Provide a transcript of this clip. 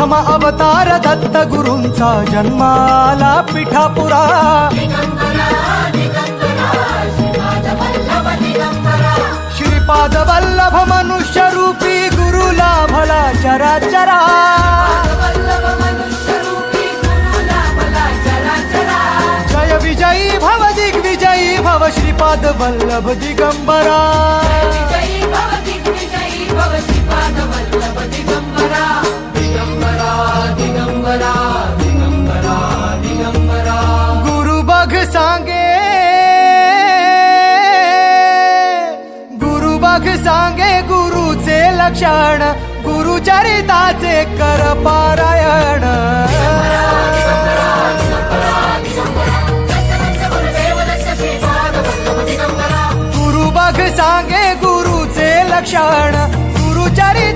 प्रथम अवतार दत्त गुरूंचा जन्माला पिठापुरा श्रीपाद वल्लभ मनुष्य रूपी गुरु लाभला चराचरा जय विजयी भव दिग्विजयी भव श्रीपाद वल्लभ दिगंबरा गुरु बघ सांगे गुरुचे लक्षण गुरुचरिताचे कर पारायण गुरु बघ सांगे गुरुचे लक्षण गुरुचरिताचे